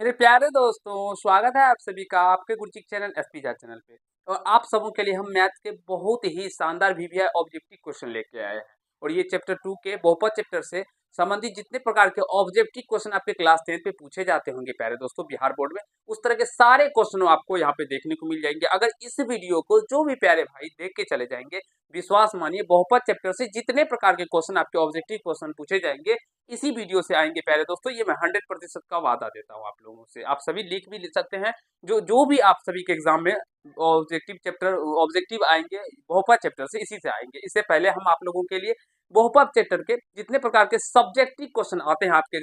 मेरे प्यारे दोस्तों, स्वागत है आप सभी का आपके गुरजीत चैनल एसपी जा चैनल पे। और आप सबों के लिए हम मैथ्स के बहुत ही शानदार वीवीआई ऑब्जेक्टिव क्वेश्चन लेके आए हैं। और ये चैप्टर 2 के बहुपद चैप्टर से संबंधित जितने प्रकार के ऑब्जेक्टिव क्वेश्चन आपके क्लास 10 पे पूछे जाते होंगे प्यारे दोस्तों बिहार बोर्ड में, उस तरह के सारे क्वेश्चन आपको यहाँ पे देखने को मिल जाएंगे। अगर इस वीडियो को जो भी प्यारे भाई देख के चले जाएंगे, विश्वास मानिए बहुपद चैप्टर से जितने प्रकार के क्वेश्चन आपके ऑब्जेक्टिव क्वेश्चन पूछे जाएंगे इसी वीडियो से आएंगे प्यारे दोस्तों। ये मैं 100% का वादा देता हूँ आप लोगों से। आप सभी लिख भी ले सकते हैं, जो जो भी आप सभी के एग्जाम में ऑब्जेक्टिव चैप्टर ऑब्जेक्टिव आएंगे बहुपद चैप्टर से इसी से आएंगे। इससे पहले हम आप लोगों के लिए बहुपद चैप्टर के जितने प्रकार के सब्जेक्टिव क्वेश्चन आते हैं आपके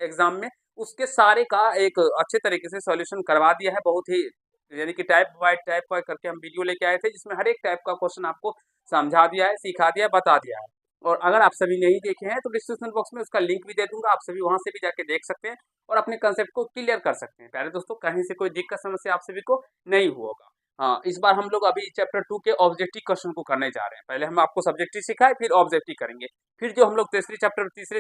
एग्जाम में उसके सारे का एक अच्छे तरीके से सॉल्यूशन करवा दिया है। बहुत ही यानी कि टाइप बाय करके हम वीडियो लेके आए थे, जिसमें हर एक टाइप का क्वेश्चन आपको समझा दिया है, सिखा दिया, बता दिया है। और अगर आप सभी नहीं देखे हैं तो डिस्क्रिप्शन बॉक्स में उसका लिंक भी दे दूंगा, आप सभी वहां से भी जाके देख सकते हैं और अपने कंसेप्ट को क्लियर कर सकते हैं। प्यारे दोस्तों, कहीं से कोई दिक्कत समस्या आप सभी को नहीं होगा। हाँ, इस बार हम लोग अभी चैप्टर 2 के ऑब्जेक्टिव क्वेश्चन को करने जा रहे हैं। पहले हम आपको सब्जेक्टिव सिखाए, फिर ऑब्जेक्टिव करेंगे। फिर जो हम लोग तीसरे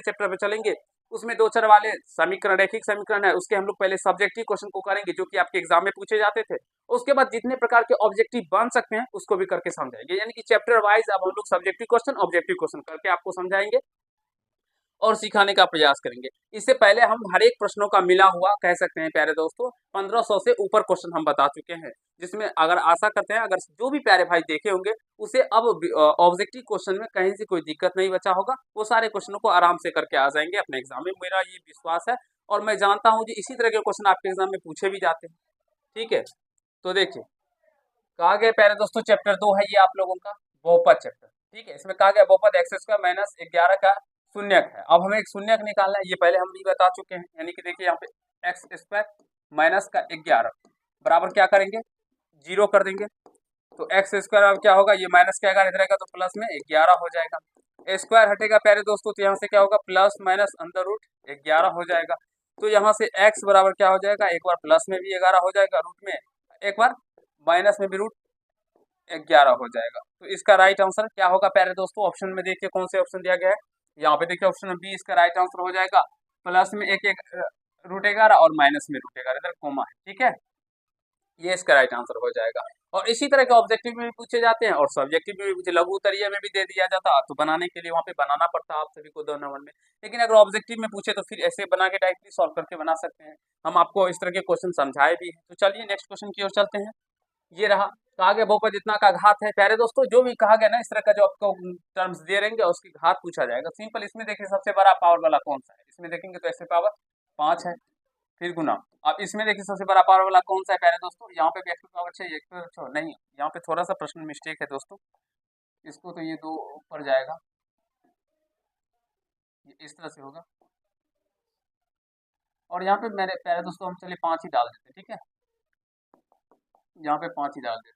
चैप्टर में चलेंगे, उसमें दो चर वाले समीकरण, रैखिक समीकरण है, उसके हम लोग पहले सब्जेक्टिव क्वेश्चन को करेंगे जो कि आपके एग्जाम में पूछे जाते थे। उसके बाद जितने प्रकार के ऑब्जेक्टिव बन सकते हैं उसको भी करके समझाएंगे। यानी कि चैप्टर वाइज अब हम लोग सब्जेक्टिव क्वेश्चन ऑब्जेक्टिव क्वेश्चन करके आपको समझाएंगे और सिखाने का प्रयास करेंगे। इससे पहले हम हर एक प्रश्नों का मिला हुआ कह सकते हैं प्यारे दोस्तों 1500 से ऊपर क्वेश्चन हम बता चुके हैं, जिसमें अगर आशा करते हैं अगर जो भी प्यारे भाई देखे होंगे उसे अब ऑब्जेक्टिव क्वेश्चन में कहीं से कोई दिक्कत नहीं बचा होगा। वो सारे क्वेश्चनों को आराम से करके आ जाएंगे अपने एग्जाम में, मेरा ये विश्वास है। और मैं जानता हूँ कि इसी तरह के क्वेश्चन आपके एग्जाम में पूछे भी जाते हैं। ठीक है, तो देखिए कहा गया प्यारे दोस्तों चैप्टर 2 है ये आप लोगों का बहुपद चैप्टर। ठीक है, इसमें कहा गया बहुपद एक्स स्क्वायर माइनस 11 का शून्यक है। अब हमें एक शून्यक निकालना है, ये पहले हम भी बता चुके हैं। यानी कि देखिए यहाँ पे एक्स स्क्वायर माइनस का 11 बराबर क्या करेंगे, जीरो कर देंगे। तो एक्स स्क्वायर अब क्या होगा, ये माइनस का 11 इधर आएगा तो प्लस में 11 हो जाएगा। स्क्वायर हटेगा प्यारे दोस्तों तो यहाँ से क्या होगा, प्लस माइनस अंडर रूट 11 हो जाएगा। तो यहाँ से x बराबर क्या हो जाएगा, एक बार प्लस में भी 11 हो जाएगा, रूट में एक बार माइनस में भी रूट 11 हो जाएगा। तो इसका राइट आंसर क्या होगा प्यारे दोस्तों, ऑप्शन में देखिए कौन से ऑप्शन दिया गया है। यहाँ पे देखिए ऑप्शन बी इसका राइट आंसर हो जाएगा। प्लस में एक एक रूट 11 और माइनस में रूट 11, इधर कोमा है। ठीक है, ये इसका राइट आंसर हो जाएगा। और इसी तरह के ऑब्जेक्टिव में भी पूछे जाते हैं और सब्जेक्टिव में भी पूछे, लघु उत्तरीय में भी दे दिया जाता तो बनाने के लिए वहाँ पे बनाना पड़ता आप सभी को 2 नंबर में। लेकिन अगर ऑब्जेक्टिव में पूछे तो फिर ऐसे बना के डायरेक्टली सॉल्व करके बना सकते हैं। हम आपको इस तरह के क्वेश्चन समझाए भी हैं। तो चलिए नेक्स्ट क्वेश्चन की ओर चलते हैं। ये रहा, कहा गया बहुपद जितना का घात है। प्यारे दोस्तों जो भी कहा गया ना इस तरह का जो आपको टर्म्स दे रहेंगे उसकी घात पूछा जाएगा। सिंपल, इसमें देखिए सबसे बड़ा पावर वाला कौन सा है, इसमें देखेंगे तो एक्स पावर 5 है, फिर गुना। अब इसमें देखिए सबसे बड़ा पावर वाला कौन सा है प्यारे दोस्तों, यहाँ पे भी एक्स पावर 6, एक्स पावर 6 नहीं, यहाँ पे थोड़ा सा प्रश्न मिस्टेक है दोस्तों। इसको तो ये दो ऊपर जाएगा, ये इस तरह से होगा। और यहाँ पे मेरे प्यारे दोस्तों हम चलिए 5 ही डाल देते हैं। ठीक है, यहाँ पे 5 ही डाल देते हैं।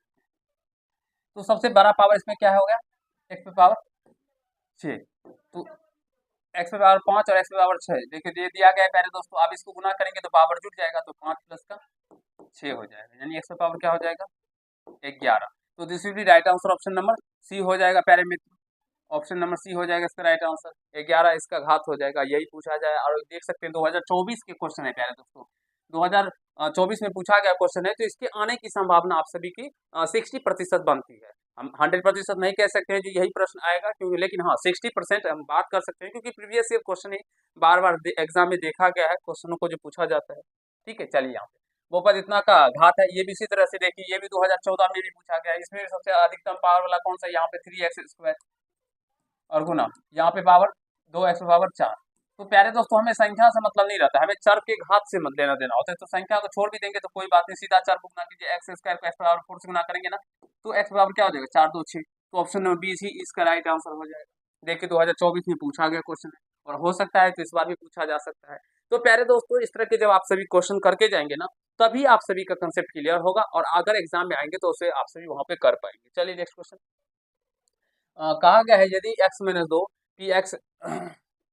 तो सबसे बड़ा पावर इसमें क्या हो गया, एक्स पे पावर 6। तो एक्स पे पावर 5 और एक्स पे पावर 6 देखिए दे दिया गया है प्यारे दोस्तों। अब इसको गुना करेंगे तो पावर जुड़ जाएगा, तो 5 प्लस का 6 हो जाएगा, यानी एक्स पे पावर क्या हो जाएगा, 11। तो this will be right answer option number C हो जाएगा प्यारे मित्र। ऑप्शन नंबर सी हो जाएगा इसका राइट आंसर, 11 इसका घात हो जाएगा, यही पूछा जाए। और देख सकते हैं 2024 के क्वेश्चन है प्यारे दोस्तों, 2024 में पूछा गया क्वेश्चन है, तो इसके आने की संभावना आप सभी की 60% बनती है। हम 100% नहीं कह सकते हैं कि यही प्रश्न आएगा, क्योंकि लेकिन हाँ 60% हम बात कर सकते हैं, क्योंकि प्रीवियस ईयर क्वेश्चन ही बार बार एग्जाम में देखा गया है क्वेश्चनों को जो पूछा जाता है। ठीक है, चलिए यहाँ पे बहुपद इतना का घात है, ये भी इसी तरह से देखिए, ये भी 2014 में भी पूछा गया है। इसमें भी सबसे अधिकतम पावर वाला कौन सा, यहाँ पे 3x स्क्वायर और गुना, यहाँ पे पावर 2x पावर 4। तो प्यारे दोस्तों हमें संख्या से मतलब नहीं रहता, हमें चर के घात से मत लेना देना होता है। तो संख्या को छोड़ भी देंगे तो कोई बात नहीं, सीधा चर को गुना कीजिए, एक्स स्क्वायर को एक्स पावर 4 से गुना करेंगे ना, तो एक्स पावर क्या हो जाएगा, 4 2 6। तो ऑप्शन नंबर बी ही इसका राइट आंसर हो जाएगा। देखिए 2024 में पूछा गया क्वेश्चन है और हो सकता है तो इस बार भी पूछा जा सकता है। तो प्यारे दोस्तों इस तरह के जब आप सभी क्वेश्चन करके जाएंगे ना, तभी आप सभी का कंसेप्ट क्लियर होगा और अगर एग्जाम में आएंगे तो उसे आप सभी वहां पे कर पाएंगे। चलिए नेक्स्ट क्वेश्चन। कहा गया है यदि x माइनस 2 पी एक्स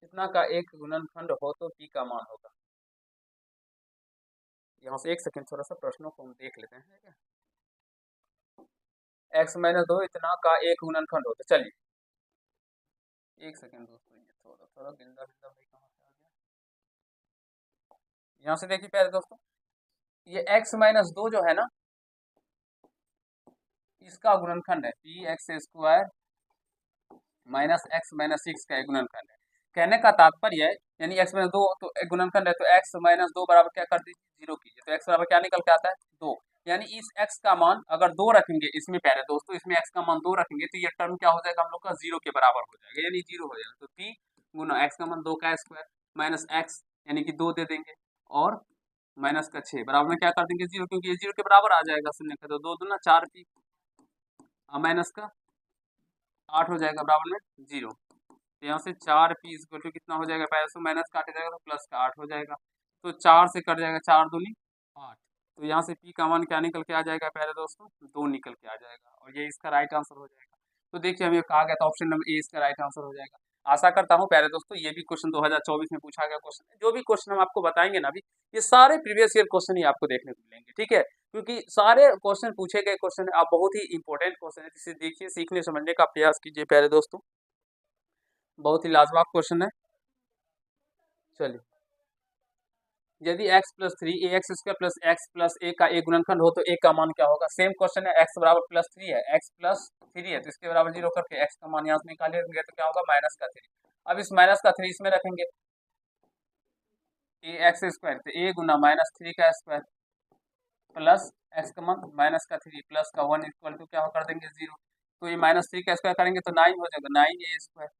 इतना का एक गुणनखंड हो तो p का मान होगा। यहाँ से एक सेकंड थोड़ा सा प्रश्नों को हम देख लेते हैं। x माइनस 2 इतना का एक गुणनखंड हो तो चलिए एक सेकंड दोस्तों, ये थोड़ा थोड़ा गिंदा गिंदा भाई कहाँ से आ गया। यहाँ से देखिए प्यारे दोस्तों, ये x माइनस 2 जो है ना, इसका गुणनखंड है P x square minus x minus 6 का एक गुणनखंड है। कहने का तात्पर्य है, यानी x माइनस 2 तो एक गुणनखंड है, तो x माइनस 2 बराबर क्या कर दीजिए, 0 कीजिए, तो x बराबर क्या निकल के आता है, 2। यानी इस x का मान अगर 2 रखेंगे इसमें प्यारे दोस्तों, इसमें x का मान 2 रखेंगे तो ये टर्म क्या हो जाएगा हम लोग का, 0 के बराबर हो जाएगा, यानी 0 हो जाएगा। तो p गुना x का मान 2 का स्क्वायर माइनस x यानी कि 2 दे देंगे, और माइनस का 6 बराबर में क्या कर देंगे, 0, क्योंकि ये 0 के बराबर आ जाएगा शून्य का, तो 2 दूना 4p माइनस का 8 हो जाएगा बराबर में 0। तो यहाँ से 4p इक्वल टू कितना हो जाएगा, पहले से माइनस काटे जाएगा तो प्लस का 8 हो जाएगा, तो 4 से कट जाएगा, 4 दूनी 8। तो यहाँ से p का मान क्या निकल के आ जाएगा प्यारे दोस्तों, 2 निकल के आ जाएगा, और ये इसका राइट आंसर हो जाएगा। तो देखिए हमें कहा गया था ऑप्शन नंबर ए इसका राइट आंसर हो जाएगा। आशा करता हूँ प्यारे दोस्तों ये भी क्वेश्चन 2024 में पूछा गया क्वेश्चन है, जो भी क्वेश्चन हम आपको बताएंगे ना अभी, ये सारे प्रीवियस ईयर क्वेश्चन ही आपको देखने को मिलेंगे, ठीक है, क्योंकि सारे क्वेश्चन पूछे गए क्वेश्चन है, आप बहुत ही इंपॉर्टेंट क्वेश्चन है, जिसे देखिए सीखने समझने का प्रयास कीजिए प्यारे दोस्तों, बहुत ही लाजवाब क्वेश्चन है। चलिए, यदि x plus 3 A X square plus X plus A का एक गुणनखंड हो तो ए का मान क्या होगा। सेम क्वेश्चन है, x बराबर प्लस 3 है, x प्लस 3 है, तो इसके बराबर 0 करके x का मान यहाँ से निकालेंगे तो क्या होगा, माइनस का 3। अब इस माइनस का 3 इसमें रखेंगे, ए एक्स स्क्वायर, तो ए गुना माइनस 3 का स्क्वायर प्लस एक्स का मान माइनस का 3 प्लस का 1 इक्वल टू क्या हो कर देंगे, 0। तो ये माइनस 3 का स्क्वायर करेंगे तो 9 हो जाएगा, 9a स्क्वायर,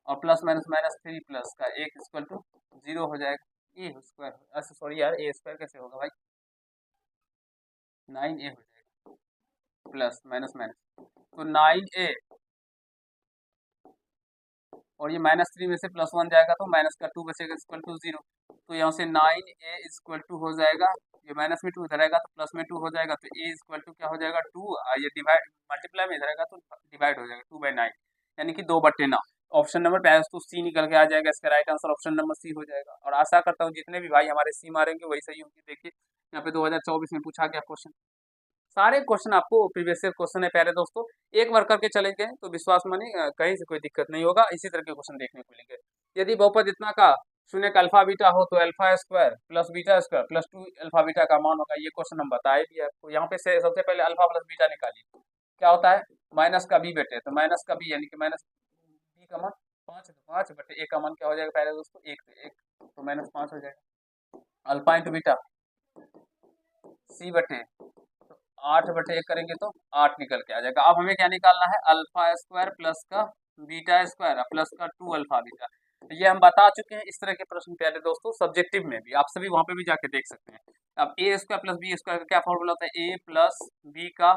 और प्लस माइनस माइनस 3 प्लस का 1 इक्वल टू 0 हो जाएगा, ए स्क्वायर, अच्छा सॉरी यार, ए स्क्वायर कैसे होगा भाई, 9a हो जाएगा प्लस माइनस माइनस, तो 9a और ये माइनस 3 में से प्लस 1 जाएगा तो माइनस का 2 बचेगा इक्वल टू 0। तो यहाँ से 9a इक्वल टू हो जाएगा, ये माइनस में 2 इधर आएगा तो प्लस में 2 हो जाएगा, तो a इक्वल टू क्या हो जाएगा 2, ये डिवाइड मल्टीप्लाई में इधर आएगा तो डिवाइड हो जाएगा 2/9, यानी कि 2/9। ऑप्शन नंबर पहले तो सी निकल के आ जाएगा, इसका right answer option number C हो जाएगा। और आशा करता हूँ जितने भी भाई हमारे सी मारेंगे वही सही होंगे। देखिए यहाँ पे 2024 में पूछा गया क्वेश्चन, सारे क्वेश्चन आपको प्रीवियस ईयर क्वेश्चन है प्यारे दोस्तों, एक बार करके चलेंगे तो विश्वास मानिए कहीं से कोई दिक्कत नहीं होगा, इसी तरह के क्वेश्चन देखने को मिलेंगे। यदि बहुपद इतना का शून्य का अल्फा बीटा हो तो alpha square plus beta square plus 2 alpha beta का मान होगा, ये क्वेश्चन हम बताए भी आपको। यहाँ पे से सबसे पहले अल्फा प्लस बीटा निकालिए, क्या होता है, माइनस का बी बेटे, तो माइनस का बी यानी कि माइनस बी का मान 5 है, तो 5 बटे ए का मान क्या हो जाएगा पहले दोस्तों, 1, तो माइनस 5 हो जाएगा। अल्फा इंटू बीटा सी बटे 8/1 करेंगे तो 8 निकल के आ जाएगा। अब हमें क्या निकालना है, अल्फा स्क्वायर प्लस का बीटा स्क्वायर प्लस का 2 अल्फा बीटा। ये हम बता चुके हैं, इस तरह के प्रश्न प्यारे दोस्तों सब्जेक्टिव में भी आप सभी वहां पे भी जाके देख सकते हैं। अब ए स्क्वायर प्लस बी स्क्वायर का क्या फॉर्मूला होता है, ए प्लस बी का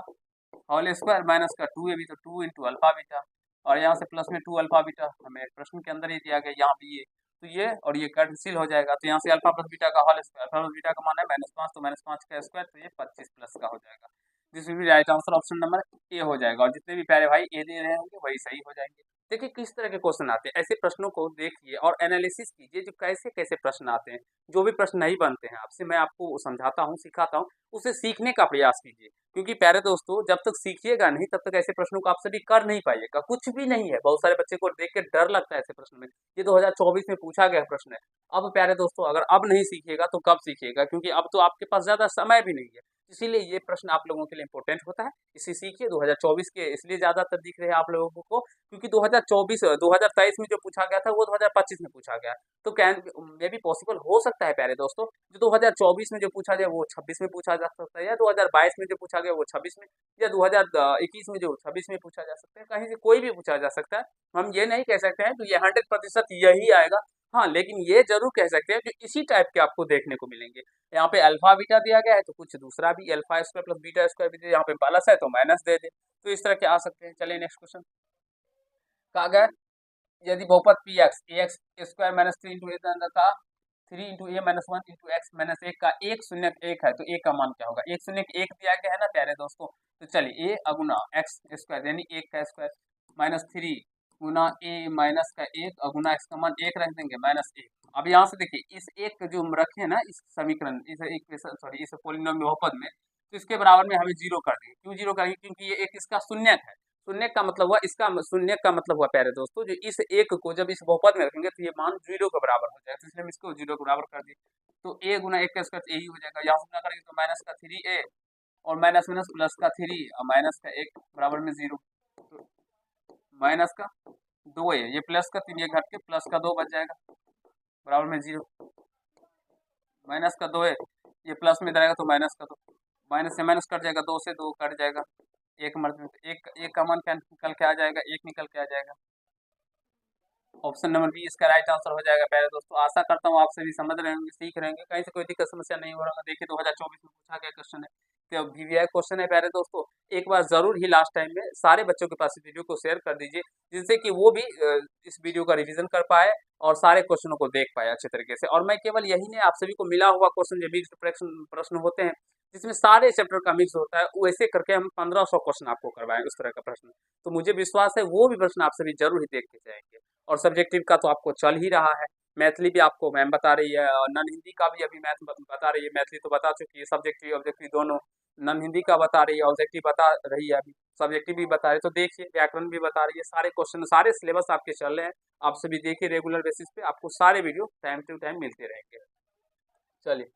होल स्क्वायर माइनस का 2ab, तो 2 इंटू अल्फा बीटा, और यहाँ से प्लस में 2 अल्फा बीटा, हमें प्रश्न के अंदर ही दिया गया, यहाँ भी ये, तो ये और ये कैंसिल हो जाएगा, तो यहाँ से अल्फा प्लस बीटा का whole square, alpha plus beta का मान है -5, तो -5 का स्क्वायर, तो ये 25 प्लस का हो जाएगा। This will be right answer option number A हो जाएगा, और जितने भी प्यारे भाई ए दे रहे होंगे वही सही हो जाएंगे। देखिए किस तरह के क्वेश्चन आते हैं, ऐसे प्रश्नों को देखिए और एनालिसिस कीजिए, जो कैसे कैसे प्रश्न आते हैं, जो भी प्रश्न नहीं बनते हैं आपसे मैं आपको समझाता हूँ सिखाता हूँ, उसे सीखने का प्रयास कीजिए, क्योंकि प्यारे दोस्तों जब तक सीखिएगा नहीं तब तक ऐसे प्रश्नों को आप सभी कर नहीं पाइएगा, कुछ भी नहीं है। बहुत सारे बच्चे को देख के डर लगता है ऐसे प्रश्न में, ये 2024 में पूछा गया प्रश्न है। अब प्यारे दोस्तों अगर अब नहीं सीखिएगा तो कब सीखिएगा, क्योंकि अब तो आपके पास ज्यादा समय भी नहीं है, इसीलिए ये प्रश्न आप लोगों के लिए इंपॉर्टेंट होता है। इसे सीखिए, 2024 के इसलिए ज्यादातर दिख रहे हैं आप लोगों को, क्योंकि 2023 में जो पूछा गया था वो 2025 में पूछा गया, तो कैन मे भी पॉसिबल हो सकता है प्यारे दोस्तों जो 2024 में जो पूछा जाए वो 26 में पूछा जा सकता है, या 2022 में जो पूछा गया वो 26 में, या 2021 में जो 26 में पूछा जा सकता है, कहीं से कोई भी पूछा जा सकता है। हम ये नहीं कह सकते हैं कि ये 100% यही आएगा, हाँ, लेकिन ये जरूर कह सकते हैं कि इसी टाइप के आपको देखने को मिलेंगे। यहाँ पे अल्फा बीटा दिया गया है तो कुछ दूसरा भी, alpha square plus beta square भी दे, यहाँ पे प्लस है तो माइनस दे दे, तो इस तरह के आ सकते हैं। चलिए नेक्स्ट क्वेश्चन कहा गया, यदि बहुपद पी एक्स ए एक्स स्क्वायर माइनस 3 इंटू ए का 3 इंटू ए माइनस 1 इंटू एक्स माइनस 1 का एक शून्य एक है, तो ए का मान क्या होगा, एक शून्य एक दिया गया है ना प्यारे दोस्तों, तो चलिए ए अगुना एक्स स्क्वायर यानी 1 का स्क्वायर माइनस 3 गुना ए माइनस का 1 अगुना एक्स का मान 1 रख देंगे -1। अब यहाँ से देखिए इस एक का जो हम रखे ना इस समीकरण, इस इक्वेशन सॉरी इस पोलिनोमियल बहुपद में, तो इसके बराबर में हमें 0 कर देंगे। क्यों 0 करेंगे, क्योंकि ये एक इसका शून्यक है, शून्य का मतलब हुआ इसका शून्य का मतलब हुआ प्यारे दोस्तों जो इस एक को जब इस बहुपद में रखेंगे तो ये मान 0 के बराबर हो जाएगा, तो इसलिए हम इसको 0 के बराबर कर दिए। तो a गुना 1 का स्क्वायर यही हो जाएगा, यहाँ से गुना करेंगे तो माइनस का 3a और माइनस माइनस प्लस का 3 और माइनस का 1 बराबर में 0। तो माइनस का 2a, ये प्लस का 3 ये घट के प्लस का 2 बच जाएगा बराबर में 0। माइनस का 2a, ये प्लस में इधर आएगा तो माइनस का 2, माइनस से माइनस कट जाएगा, 2 से 2 कट जाएगा, एक मर्द एक का मान निकल के आ जाएगा, एक निकल के आ जाएगा। ऑप्शन नंबर बी इसका राइट आंसर हो जाएगा प्यारे दोस्तों। आशा करता हूँ आप सभी समझ रहे होंगे, सीख रहे होंगे, कहीं से कोई दिक्कत समस्या नहीं हो रहा। देखिए 2024 में पूछा गया क्वेश्चन है, तो वीवीआई क्वेश्चन है प्यारे दोस्तों। एक बार जरूर ही लास्ट टाइम में सारे बच्चों के पास वीडियो को शेयर कर दीजिए, जिससे कि वो भी इस वीडियो का रिवीजन कर पाए और सारे क्वेश्चनों को देख पाए अच्छे तरीके से। और मैं केवल यही नहीं, आप सभी को मिला हुआ क्वेश्चन जो मिक्स्ड प्रश्न होते हैं जिसमें सारे चैप्टर का मिक्स होता है, वैसे करके हम 1500 क्वेश्चन आपको करवाएं उस तरह का प्रश्न। तो मुझे विश्वास है वो भी प्रश्न आप सभी जरूर ही देख के जाएंगे। और सब्जेक्टिव का तो आपको चल ही रहा है, मैथिली भी आपको मैम बता रही है और नॉन हिंदी का भी अभी मैथ बता रही है। मैथिली तो बता चुकी है, सब्जेक्टिव ऑब्जेक्टिव दोनों। नॉन हिंदी का बता रही है, ऑब्जेक्टिव बता रही है, अभी सब्जेक्टिव भी बता रही है। तो देखिए व्याकरण भी बता रही है, सारे क्वेश्चन सारे सिलेबस आपके चल रहे हैं। आप सभी देखिए रेगुलर बेसिस पे आपको सारे वीडियो टाइम टू टाइम मिलते रहेंगे। चलिए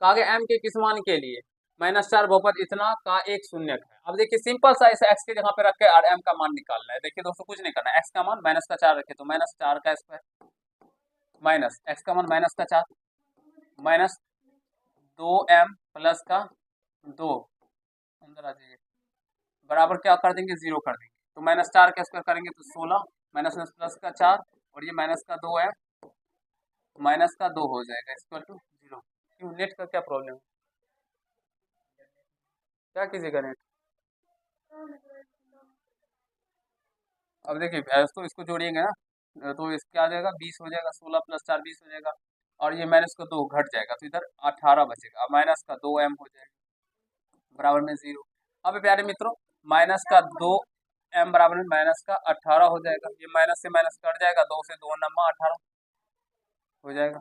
आगे एम के किस मान के लिए -4 बहुपद इतना का एक शून्यक है। अब देखिए सिंपल सा इसे एक्स के जगह पे रख के और एम का मान निकालना है। देखिए दोस्तों कुछ नहीं करना है, एक्स का मान -4 रखे तो -4 का स्क्वायर माइनस एक्स का मान -4 माइनस 2m प्लस का 2 अंदर आ जाइए बराबर क्या कर देंगे 0 कर देंगे। तो -4 का स्क्वायर करेंगे तो 16 माइनस प्लस का 4 और ये माइनस का 2m माइनस का 2 हो जाएगा इक्वल टू 0। क्यों नेट का क्या प्रॉब्लम है, क्या कीजिएगा नेट। अब देखिए तो इसको जोड़िएंगे ना तो इस क्या आ जाएगा 20 हो जाएगा, 16 प्लस 4 20 हो जाएगा और ये माइनस का 2 घट जाएगा तो इधर 18 बचेगा। अब माइनस का 2m हो जाएगा बराबर में 0। अब प्यारे मित्रों माइनस का 2m बराबर में माइनस का 18 हो जाएगा, ये माइनस से माइनस कट जाएगा, 2 से 2 नम्मा 18 हो जाएगा।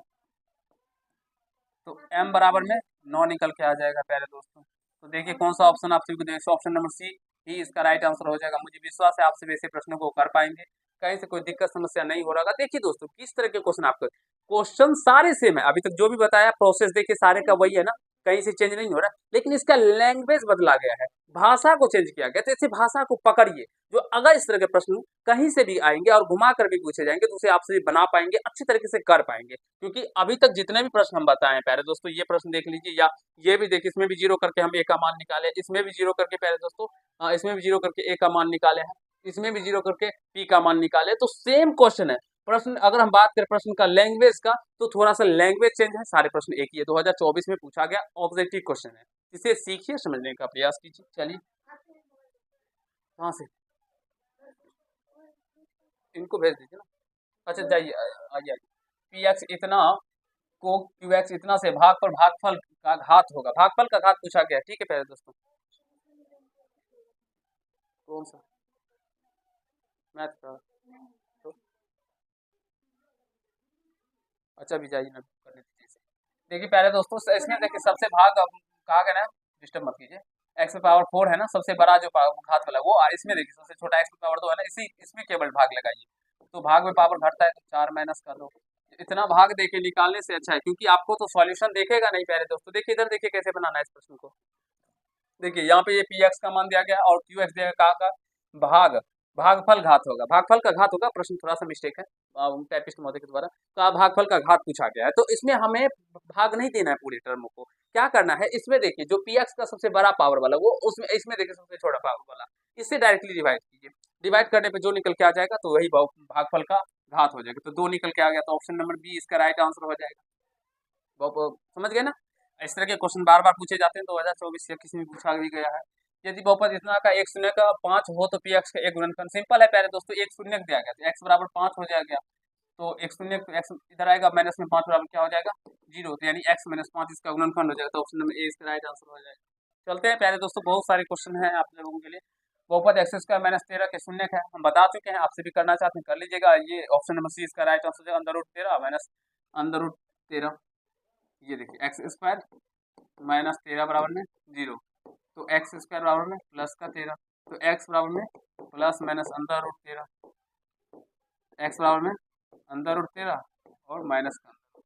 तो m बराबर में 9 निकल के आ जाएगा प्यारे दोस्तों। तो देखिए कौन सा ऑप्शन आप सभी को दें, ऑप्शन नंबर सी ही इसका राइट आंसर हो जाएगा। मुझे विश्वास है आप सभी ऐसे प्रश्नों को कर पाएंगे, कहीं से कोई दिक्कत समस्या नहीं हो रहा। देखिए दोस्तों किस तरह के क्वेश्चन आपको, क्वेश्चन सारे सेम है, अभी तक जो भी बताया प्रोसेस देखिए सारे का वही है ना, कहीं से चेंज नहीं हो रहा, लेकिन इसका लैंग्वेज बदला गया है, भाषा को चेंज किया गया। तो इसी भाषा को पकड़िए, जो अगर इस तरह के प्रश्न कहीं से भी आएंगे और घुमा कर भी पूछे जाएंगे तो उसे आप सभी बना पाएंगे, अच्छी तरीके से कर पाएंगे। क्योंकि अभी तक जितने भी प्रश्न हम बताए प्यारे दोस्तों, ये प्रश्न देख लीजिए या ये भी देखिए, इसमें भी 0 करके हम ए का मान निकाले, इसमें भी 0 करके प्यारे दोस्तों इसमें भी 0 करके ए का मान निकाले हैं, इसमें भी 0 करके पी का मान निकाले। तो सेम क्वेश्चन है। प्रश्न अगर हम बात करें प्रश्न का लैंग्वेज का, तो थोड़ा सा लैंग्वेज चेंज है, सारे प्रश्न एक ही है। 2024 में पूछा गया ऑब्जेक्टिव क्वेश्चन है, इसे सीखिए, समझने का प्रयास कीजिए। चलिए कहाँ से इनको भेज दीजिए ना, अच्छा जाइए आइए। पी एक्स इतना को क्यू एक्स इतना से भाग पर भागफल का घात होगा, भागफल का घात पूछा गया, ठीक है प्यारे दोस्तों। कौन सा मैथ का, तो अच्छा भी जाइए ना करने दीजिए। देखिए प्यारे दोस्तों इसमें देखिए सबसे भाग कहा गया ना, डिस्टर्ब मत कीजिए, एक्स पावर 4 है ना सबसे बड़ा जो घात वाला वो, और इसमें देखिए सबसे छोटा एक्स पावर 2 है ना, इसी इसमें केवल भाग लगाइए तो भाग में पावर घटता है तो 4 माइनस का 2। इतना भाग देके निकालने से अच्छा है, क्योंकि आपको तो सॉल्यूशन देखेगा नहीं प्यारे दोस्तों। देखिए इधर देखिए कैसे बनाना है इस प्रश्न को। देखिए यहाँ पे ये पी एक्स का मान दिया गया और क्यू एक्स दिया गया, का भाग भागफल घात होगा, भागफल का घात होगा, प्रश्न थोड़ा सा मिस्टेक है टाइपिस्ट महोदय के द्वारा, तो भागफल का घात पूछा गया है। तो इसमें हमें भाग नहीं देना है पूरी टर्म को, क्या करना है इसमें देखिए जो पी एक्स का सबसे बड़ा पावर वाला वो उसमें, इसमें देखिए सबसे छोटा पावर वाला, इससे डायरेक्टली डिवाइड कीजिए, डिवाइड करने पे जो निकल के आ जाएगा तो वही भागफल का घात हो जाएगा। तो 2 निकल के आ गया, तो ऑप्शन नंबर बी इसका राइट आंसर हो जाएगा। समझ गए ना, इस तरह के क्वेश्चन बार बार पूछे जाते हैं, 2024 से किसी में पूछा भी गया है। यदि बहुपद इतना का एक शून्य का 5 हो तो पी एक्स का एक गुणनखंड, सिंपल है प्यारे दोस्तों, एक शून्य दिया गया तो एक्स बराबर 5 हो जाएगा, तो एक शून्य एक्स इधर आएगा, माइनस में 5 बराबर क्या हो जाएगा 0, तो यानी एक्स माइनस 5 इसका गुणनखंड हो जाएगा। तो ऑप्शन नंबर ए इसका राइट आंसर हो जाएगा। चलते हैं प्यारे दोस्तों, बहुत सारे क्वेश्चन हैं आप लोगों के लिए। बहुपद एक्स स्क्वायर माइनस 13 के शून्य है, हम बता चुके हैं, आपसे भी करना चाहते हैं कर लीजिएगा। ये ऑप्शन नंबर सी इसका राइट आंसर है, under root 13 minus under root 13। ये देखिए एक्स स्क्वायर माइनस 13 बराबर में 0, तो एक्स स्क्वायर बराबर में प्लस का 13, तो x बराबर में प्लस माइनस अंदर रूट 13, x बराबर में अंदर रूट 13 और माइनस का अंदर रूट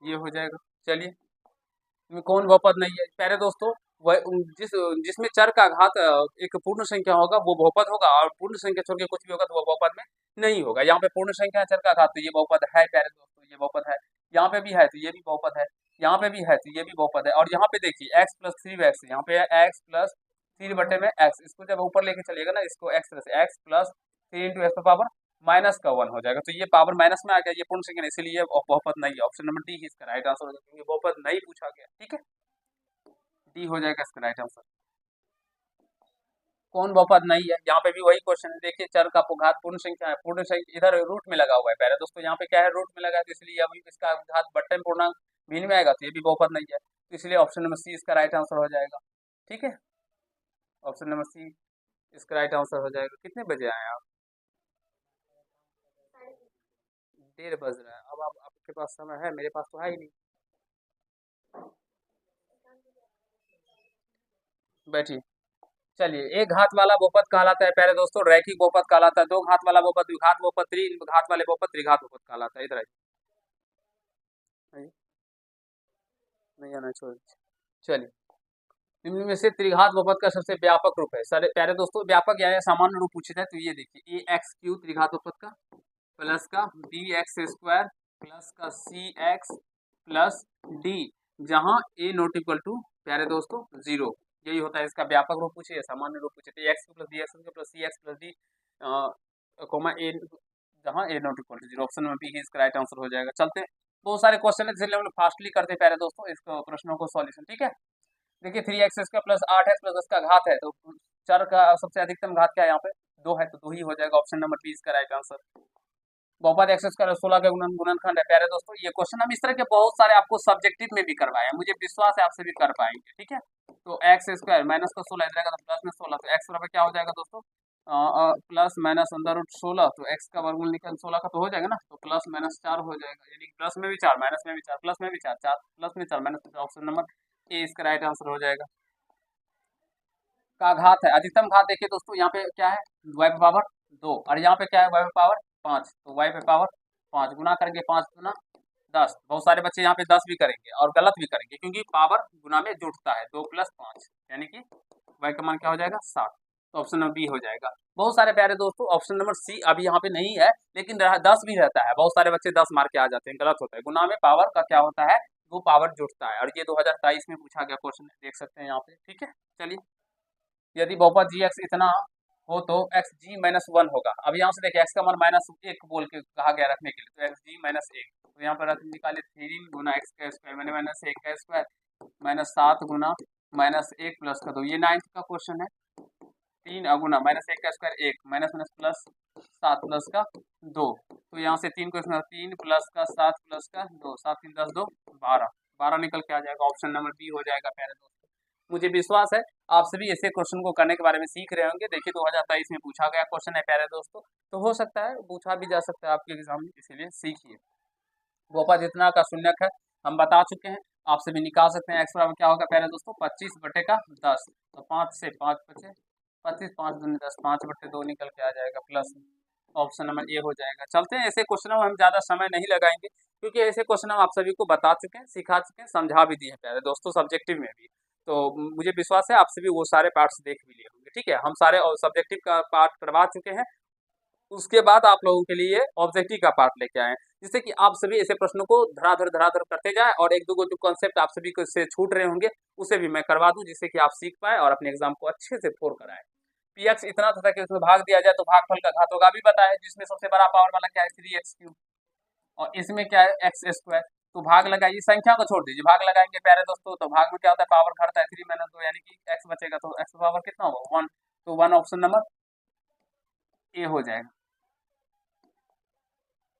13, ये हो जाएगा। चलिए, इसमें कौन बहुपद नहीं है प्यारे दोस्तों? वह जिस जिसमें चर का घात एक पूर्ण संख्या होगा वो बहुपद होगा, और पूर्ण संख्या छोड़ के कुछ भी होगा तो वो बहुपद में नहीं होगा। यहाँ पे पूर्ण संख्या है, चर का घात, तो ये बहुपद है प्यारे दोस्तों, ये बहुपद है। यहाँ पे भी है तो ये भी बहुपद है, यहाँ पे भी है तो ये भी बहुपद है। और यहाँ पे देखिए x प्लस थ्री एक्स, यहाँ पे x प्लस थ्री बटे में x, इसको जब ऊपर लेके चलिएगा ना, इसको x plus three into x power minus का वन हो जाएगा, तो ये पावर माइनस में आ गया, ये पूर्ण संख्या नहीं, इसलिए ये बहुपद नहीं है। ऑप्शन नंबर डी ही इसका राइट आंसर हो जाएगा, क्योंकि बहुपद नहीं पूछा गया। ठीक है, डी हो जाएगा इसका राइट आंसर। कौन बहुपद नहीं है? यहाँ पे भी वही क्वेश्चन है, देखिए चर का घात पूर्ण संख्या है, पूर्ण संख्या इधर रूट में लगा हुआ है पहले दोस्तों, यहाँ पे क्या है, रूट में लगा है, तो इसलिए अभी इसका घात बट्टे में पूर्णांक भिन्न में आएगा, तो ये भी बहुपद नहीं है, तो इसलिए ऑप्शन नंबर सी इसका राइट आंसर हो जाएगा। ठीक है, ऑप्शन नंबर सी इसका राइट आंसर हो जाएगा। कितने बजे आए आप? 1:30 बज रहा है। अब आप आपके पास समय है, मेरे पास तो है ही नहीं। बैठिए। चलिए, एक घात वाला बहुपद कहलाता है प्यारे दोस्तों रैखिक बहुपद कहलाता है, दो घात वाला बहुपद द्विघात बहुपद, तीन घात वाले बहुपद त्रिघात बहुपद कहलाता है। इधर आइए, नहीं आना छोड़। चलिए, निम्न में से त्रिघात बहुपद का सबसे व्यापक रूप है। सारे प्यारे दोस्तों, व्यापक या सामान्य रूप पूछे जाए तो ये देखिए, ए एक्स क्यू त्रिघात बहुपद का, प्लस का बी एक्स स्क्वायर, प्लस का सी एक्स प्लस डी, जहां ए नॉट इक्वल टू प्यारे दोस्तों 0, यही होता है इसका व्यापक रूप पूछे या सामान्य रूप पूछे, तो X plus B X plus C X plus D comma A, जहां A not equal to 0, option में बी इसका राइट आंसर हो जाएगा। चलते हैं, बहुत सारे क्वेश्चन है जिसलिए हम लोग फास्टली करते हैं प्यारे दोस्तों इसको, प्रश्नों को सॉल्यूशन। ठीक है, देखिए 3x का प्लस 8x प्लस 10 का घात है, तो चर का सबसे अधिकतम घात क्या है यहाँ पे, 2 है, तो 2 ही हो जाएगा। ऑप्शन नंबर बी इसका राइट आंसर। बहुपद एक्स स्क्वायर 16 का गुणनखंड है प्यारे दोस्तों, ये क्वेश्चन हम इस तरह के बहुत सारे आपको सब्जेक्टिव में भी करवाए हैं, मुझे विश्वास है आपसे भी कर पाएंगे। ठीक है, तो एक्स स्क्वायर माइनस का 16 इधर तो प्लस में 16, तो एक्स बराबर क्या हो जाएगा दोस्तों, प्लस माइनस अंदर रूट 16, तो एक्स का वर्गमूल निकल 16 का तो हो जाएगा ना, तो प्लस माइनस 4 हो जाएगा, यानी प्लस में भी 4 माइनस में भी 4 प्लस में भी 4 4 प्लस में 4 माइनस में 4, ऑप्शन नंबर ए इसका राइट आंसर हो जाएगा। का घात है, अधिकतम घात देखिए दोस्तों, यहाँ पे क्या है, y पे पावर 2, और यहाँ पे क्या है, y पे पावर 5, तो y पे पावर 5 गुना करेंगे, 5 गुना 10, बहुत सारे बच्चे यहाँ पे 10 भी करेंगे और गलत भी करेंगे, क्योंकि पावर गुना में जुड़ता है, 2 प्लस 5 यानी कि y का मान क्या हो जाएगा 60, तो ऑप्शन नंबर बी हो जाएगा। बहुत सारे प्यारे दोस्तों ऑप्शन नंबर सी अभी यहाँ पे नहीं है, लेकिन 10 भी रहता है, बहुत सारे बच्चे 10 मार के आ जाते हैं, गलत होता है, गुना में पावर का क्या होता है, वो पावर जुड़ता है, और ये 2023 में पूछा गया क्वेश्चन, देख सकते हैं यहाँ पे। ठीक है, चलिए, यदि बहुपद जी एक्स इतना हो तो एक्स जी माइनस वन होगा। अब यहाँ से देखिए एक्स का मान माइनस एक बोल के कहा गया रखने के लिए, तो एक्स जी माइनस एक, तो यहाँ पर रख निकाले 3 गुना एक्स का स्क्वायर मैंने माइनस एक का स्क्वायर माइनस 7 गुना माइनस एक प्लस का 2, ये 9th का क्वेश्चन है। 3 अगुना माइनस एक का स्क्वायर एक माइनस माइनस प्लस 7 प्लस का 2, तो यहाँ से 3 क्वेश्चन, 3 प्लस का 7 प्लस का 2, 7 3 10 2 12, 12 निकल के आ जाएगा, ऑप्शन नंबर बी हो जाएगा प्यारे दोस्तों। मुझे विश्वास है आप सभी ऐसे क्वेश्चन को करने के बारे में सीख रहे होंगे। देखिए 2023 में पूछा गया क्वेश्चन है प्यारे दोस्तों, तो हो सकता है पूछा भी जा सकता है आपके एग्जाम में, इसीलिए सीखिए। बहुपद जितना का शून्यक है हम बता चुके हैं, आप सभी निकाल सकते हैं। एक्स बराबर क्या होगा प्यारे दोस्तों, 25 बटे का 10, तो 5 से 5 बचे 25, 5 दूनी 10, 5 बटे 2 निकल के आ जाएगा प्लस, ऑप्शन नंबर ए हो जाएगा। चलते हैं, ऐसे क्वेश्चनों में हम ज़्यादा समय नहीं लगाएंगे, क्योंकि ऐसे क्वेश्चन हम आप सभी को बता चुके हैं, सिखा चुके हैं, समझा भी दिए हैं प्यारे दोस्तों सब्जेक्टिव में भी, तो मुझे विश्वास है आप सभी वो सारे पार्ट्स देख भी लिए होंगे। ठीक है, हम सारे सब्जेक्टिव का पार्ट करवा चुके हैं, उसके बाद आप लोगों के लिए ऑब्जेक्टिव का पार्ट लेके आए हैं, जिससे कि आप सभी ऐसे प्रश्नों को धराधर करते जाए, और एक दो जो कॉन्सेप्ट आप सभी को इससे छूट रहे होंगे उसे भी मैं करवा दूं, जिससे कि आप सीख पाए और अपने एग्जाम को अच्छे से फोर कराएं। पीएक्स इतना था कि उसमें भाग दिया जाए तो भागफल का घात होगा, भी बताया, जिसमें सबसे बड़ा पावर वाला क्या है 3x3, और इसमें क्या है एक्स स्क्वायर, तो भाग लगाइए, संख्या को छोड़ दीजिए, भाग लगाएंगे प्यारे दोस्तों, तो भाग में क्या होता है, पावर घटता है, 3 माइनस 2 यानी कि एक्स बचेगा, तो एक्स पावर कितना होगा 1, तो 1 ऑप्शन नंबर ए हो जाएगा।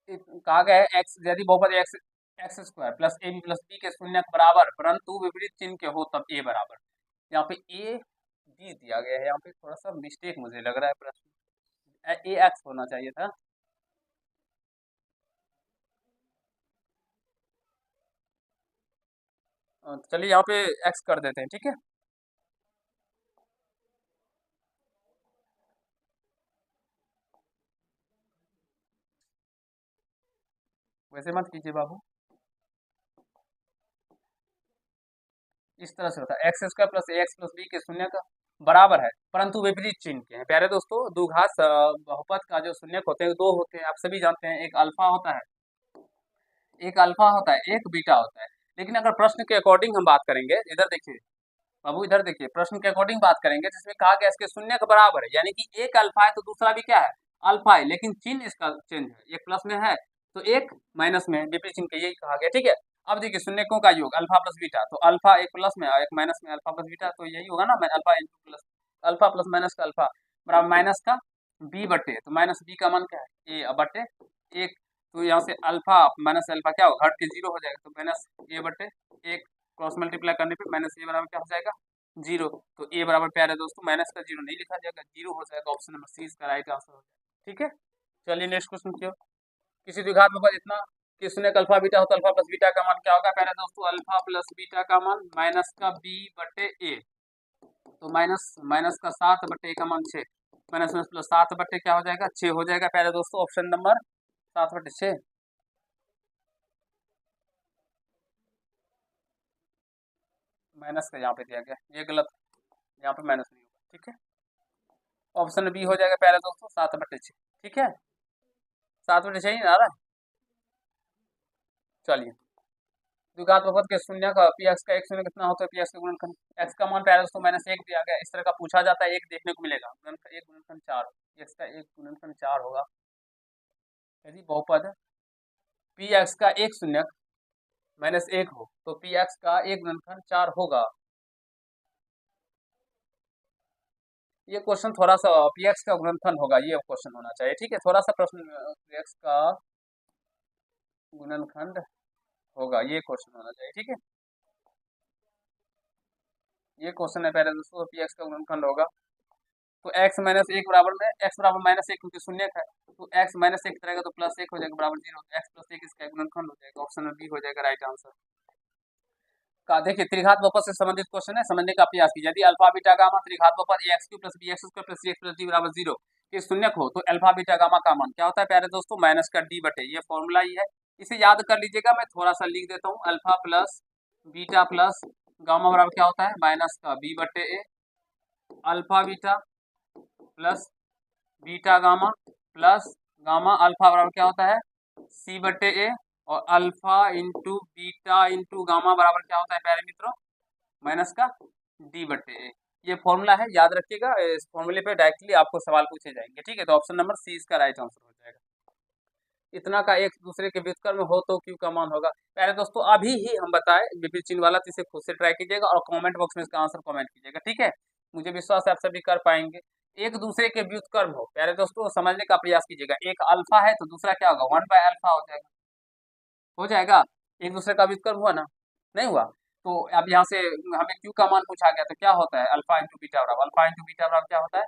कहा गया है एक्स, यदि बहुपद x x square plus a b plus b के शून्य के बराबर परंतु विपरीत चिन्ह के हो तब ए बराबर, यहाँ पे ए बी दिया गया है, यहाँ पे थोड़ा सा मिस्टेक मुझे लग रहा है, प्रश्न ए एक्स होना चाहिए था। चलिए यहाँ पे एक्स कर देते हैं। ठीक है, वैसे मत कीजिए बाबू, इस तरह से होता है एक्स स्क्वायर प्लस ए एक्स प्लस बी के शून्य का बराबर है, परंतु विपरीत चिन्ह के हैं। प्यारे दोस्तों, द्विघात बहुपद का जो शून्यक होते हैं दो होते हैं, आप सभी जानते हैं, एक अल्फा होता है, एक अल्फा होता है, एक बीटा होता है। लेकिन अगर प्रश्न के अकॉर्डिंग हम बात करेंगे, इधर देखिए बाबू, इधर देखिए, प्रश्न के अकॉर्डिंग बात करेंगे जिसमें कहा गया इसके शून्य के बराबर है, यानी कि एक अल्फा है तो दूसरा भी क्या है, अल्फा है, लेकिन चिन्ह इसका चेंज है, एक प्लस में है तो एक माइनस में, विपरीत चिन्ह के, यही कहा गया। ठीक है, अब देखिए शून्यकों का योग अल्फा प्लस बीटा, तो अल्फा एक प्लस में और एक माइनस में, अल्फा प्लस बीटा, तो यही होगा ना, alpha into plus alpha plus minus का अल्फा बराबर माइनस का बी बटे, तो माइनस बी का मान क्या है, ए बटे एक, तो यहाँ से अल्फा माइनस अल्फा क्या होगा, घट के जीरो हो जाएगा, तो माइनस ए बटे एक, क्रॉस मल्टीप्लाई करने पे माइनस ए बराबर क्या हो जाएगा, जीरो। तो ए बराबर प्यारे दोस्तों माइनस का जीरो नहीं लिखा जाएगा, जीरो हो जाएगा, ऑप्शन नंबर सी इसका राइट आंसर हो जाएगा। ठीक है, चलिए नेक्स्ट क्वेश्चन क्यों, किसी द्विघात बहुपद इतना कि शून्य अल्फा बीटा हो तो अल्फा प्लस बीटा का मान क्या होगा, प्यारे दोस्तों अल्फा प्लस बीटा का मान माइनस का बी बटे ए, तो माइनस माइनस का 7 बटे ए का मान 6, माइनस माइनस प्लस 7 बटे क्या हो जाएगा, 6 हो जाएगा। प्यारे दोस्तों ऑप्शन नंबर 7/6, माइनस का यहाँ पे दिया गया, ये गलत, यहाँ पे माइनस नहीं होगा। ठीक है, ऑप्शन बी हो जाएगा प्यारे दोस्तों 7/6। ठीक है, 7/6 ही आ रहा है। चलिए, द्विघात बहुपद के शून्य का पी एक्स का एक शून्य कितना होता है, पी एक्स का गुणनखंड, एक्स का मान प्यारे दोस्तों -1 दिया गया, इस तरह का पूछा जाता है, एक देखने को मिलेगा, एक गुणनखंड 4, एक्स का एक गुणनखंड 4 होगा। यदि बहुपद पी एक्स का एक शून्य -1 हो तो पी एक्स का एक गुणनखंड 4 होगा। ये क्वेश्चन थोड़ा सा पी एक्स का गुणनखंड होगा, ये क्वेश्चन होना चाहिए। ठीक है, थोड़ा सा प्रश्न पी एक्स का गुणनखंड होगा, ये क्वेश्चन होना चाहिए। ठीक है, ये क्वेश्चन है पहले दोस्तों, पी एक्स का गुणनखंड होगा, तो x -1 बराबर में, x बराबर -1 क्योंकि शून्य है, तो x -1 रहेगा तो +1 हो जाएगा बराबर 0, तो x + 1 इसका गुणनखंड हो जाएगा, ऑप्शन में बी हो जाएगा राइट आंसर का। देखिए त्रिघात बहुपद से संबंधित क्वेश्चन है, समझने का प्रयास कीजिए। यदि अल्फा बीटा गामा त्रिघात बहुपद ax³ + bx² + cx + d = 0 के शून्यक हो तो अल्फा बीटा गामा का मान क्या होता है प्यारे दोस्तों, माइनस का d बटे, ये फॉर्मूला ही है, इसे याद कर लीजिएगा। मैं थोड़ा सा लिख देता हूँ, alpha plus beta plus gamma बराबर क्या होता है, माइनस का b बटे a, alpha beta plus beta gamma plus gamma alpha बराबर क्या होता है, सी बटे ए, और alpha into beta into gamma बराबर क्या होता है प्यारे मित्रों, माइनस का डी बटे ए। ये फॉर्मूला है, याद रखिएगा, इस फॉर्मूले पे डायरेक्टली आपको सवाल पूछे जाएंगे। ठीक है, तो ऑप्शन नंबर सी इसका राइट आंसर हो जाएगा। इतना का एक दूसरे के व्युत्क्रम हो तो क्यू का मान होगा। प्यारे दोस्तों अभी ही हम बताए विपरीत चिन्ह वाला, तो इसे खुद से ट्राई कीजिएगा और कमेंट बॉक्स में इसका आंसर कमेंट कीजिएगा। ठीक है, मुझे विश्वास है आप सभी कर पाएंगे। एक दूसरे के व्युत्क्रम हो, प्यारे दोस्तों समझने का प्रयास कीजिएगा, एक अल्फा है तो दूसरा क्या होगा, 1/अल्फा हो जाएगा, हो जाएगा, एक दूसरे का व्युत्क्रम हुआ ना, नहीं हुआ, तो अब यहाँ से हमें क्यू का मान पूछा गया, तो क्या होता है, अल्फा इंटू बीटा बराबर, अल्फा इंटू बीटा बराबर क्या होता है,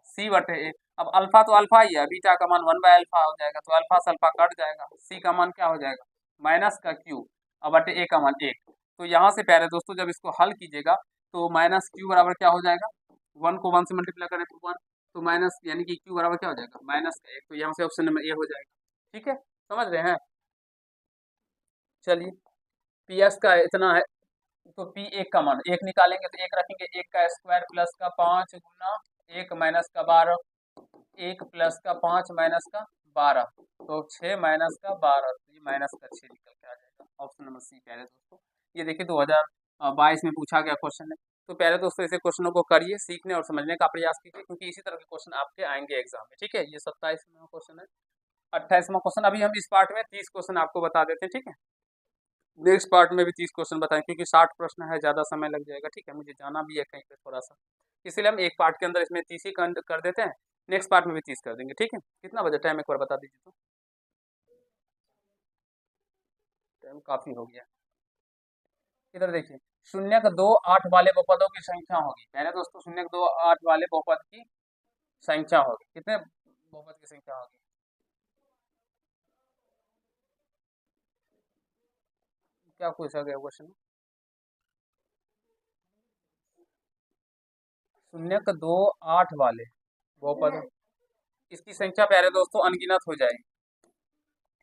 सी बटे ए। अब अल्फा तो अल्फा ही है, बीटा का मान 1/अल्फा हो जाएगा, तो अल्फा से अल्फा कट जाएगा, सी का मान क्या हो जाएगा, माइनस का क्यू और बटे ए का मान 1। तो यहाँ से प्यारे दोस्तों जब इसको हल कीजिएगा तो माइनस क्यू बराबर क्या हो जाएगा, 1 को 1 से मल्टीप्लाई करें तो 1, तो माइनस यानी कि क्यू बराबर क्या हो जाएगा, -1, तो यहाँ से ऑप्शन नंबर ए हो जाएगा। ठीक है, समझ रहे हैं। चलिए, पी एक्स का इतना है, तो पी एक का मान एक निकालेंगे तो एक रखेंगे, एक का स्क्वायर प्लस का 5 गुना 1 माइनस का 12, 1 प्लस का 5 माइनस का 12, तो 6 माइनस का 12, तो ये माइनस का 6 निकल के आ जाएगा, ऑप्शन नंबर सी प्यारे दोस्तों। ये देखिए 2022 में पूछा गया क्वेश्चन है, तो प्यारे दोस्तों ऐसे क्वेश्चनों को करिए, सीखने और समझने का प्रयास कीजिए, क्योंकि इसी तरह के क्वेश्चन आपके आएंगे एग्जाम में। ठीक है, ये 27वां क्वेश्चन है, 28वां क्वेश्चन, अभी हम इस पार्ट में 30 क्वेश्चन आपको बता देते हैं। ठीक है, नेक्स्ट पार्ट में भी 30 क्वेश्चन बताएं, क्योंकि 60 प्रश्न है, ज़्यादा समय लग जाएगा। ठीक है, मुझे जाना भी है कहीं पे थोड़ा सा, इसलिए हम एक पार्ट के अंदर इसमें 30 ही कर देते हैं, नेक्स्ट पार्ट में भी 30 कर देंगे। ठीक है, कितना बजे टाइम एक बार बता दीजिए, तो टाइम काफ़ी हो गया। इधर देखिए, शून्यक 2 8 वाले बहुपदों की संख्या होगी, पहले दोस्तों शून्यक 2 8 वाले बहुपद की संख्या होगी, कितने बहुपद की संख्या होगी, क्या पूछा गया क्वेश्चन, शून्यक 2 8 वाले बहुपद, इसकी संख्या प्यारे दोस्तों अनगिनत हो जाएगी।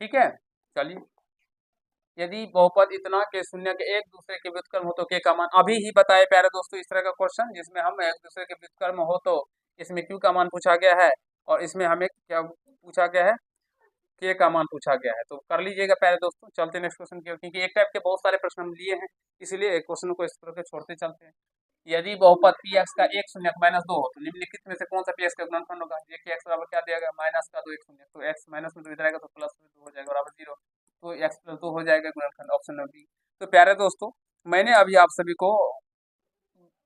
ठीक है, चलिए यदि बहुपद इतना के शून्य के एक दूसरे के व्युत्क्रम हो तो के का मान, अभी ही बताए प्यारे दोस्तों इस तरह का क्वेश्चन जिसमें हम एक दूसरे के व्युत्क्रम हो तो इसमें क्यू का मान पूछा गया है और इसमें हमें क्या पूछा गया है, के का मान पूछा गया है। तो कर लीजिएगा प्यारे दोस्तों। चलते हैं नेक्स्ट क्वेश्चन की ओर, क्योंकि एक टाइप के बहुत सारे प्रश्न हम लिए हैं, इसलिए क्वेश्चन को इस तरह के छोड़ते चलते हैं। यदि बहुपद पी एक्स का एक शून्य माइनस दो हो तो निम्नलिखित में से कौन सा पी एक्स का गुणनफल होगा। देखिए एक्स बराबर क्या दिया गया, माइनस का दो एक शून्य, तो एक्स माइनस में दो इधर आएगा तो प्लस में दो हो जाएगा बराबर जीरो, तो एक्स प्लस दो हो जाएगा गुणनफल, ऑप्शन नंबर बी। तो प्यारे दोस्तों मैंने अभी आप सभी को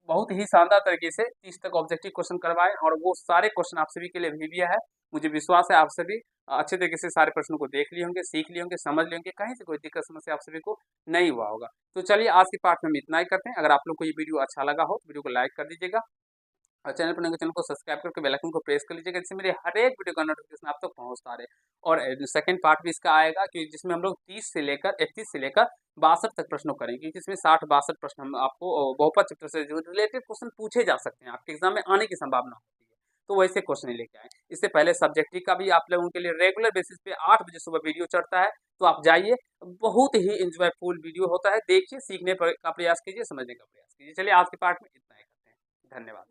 बहुत ही शानदार तरीके से 30 तक ऑब्जेक्टिव क्वेश्चन करवाए और वो सारे क्वेश्चन आप सभी के लिए भी दिया है। मुझे विश्वास है आप सभी अच्छे तरीके से सारे प्रश्नों को देख लिए होंगे, सीख लिए होंगे, समझ लिए होंगे, कहीं से कोई दिक्कत समस्या आप सभी को नहीं हुआ होगा। तो चलिए आज के पार्ट में हम इतना ही करते हैं। अगर आप लोग को ये वीडियो अच्छा लगा हो तो वीडियो को लाइक कर दीजिएगा और चैनल पर नए चैनल को सब्सक्राइब करके बेल आइकन को प्रेस कर लीजिएगा, जिससे मेरे हर एक वीडियो का नोटिफिकेशन आप तक पहुंचता रहे। और सेकंड पार्ट भी इसका आएगा कि जिसमें हम लोग 30 से लेकर 31 से लेकर 62 तक प्रश्नों करेंगे, जिसमें 60-62 प्रश्न हम आपको बहुपद चैप्टर से जो रिलेटेड क्वेश्चन पूछे जा सकते हैं, आपके एग्जाम में आने की संभावना होती है, तो वैसे क्वेश्चन ही लेके आए। इससे पहले सब्जेक्टिव का भी आप लोगों के लिए रेगुलर बेसिस पे 8 बजे सुबह वीडियो चढ़ता है, तो आप जाइए, बहुत ही इंजॉयफुल वीडियो होता है, देखिए, सीखने का प्रयास कीजिए, समझने का प्रयास कीजिए। चलिए आज के पार्ट में इतना ही करते हैं, धन्यवाद।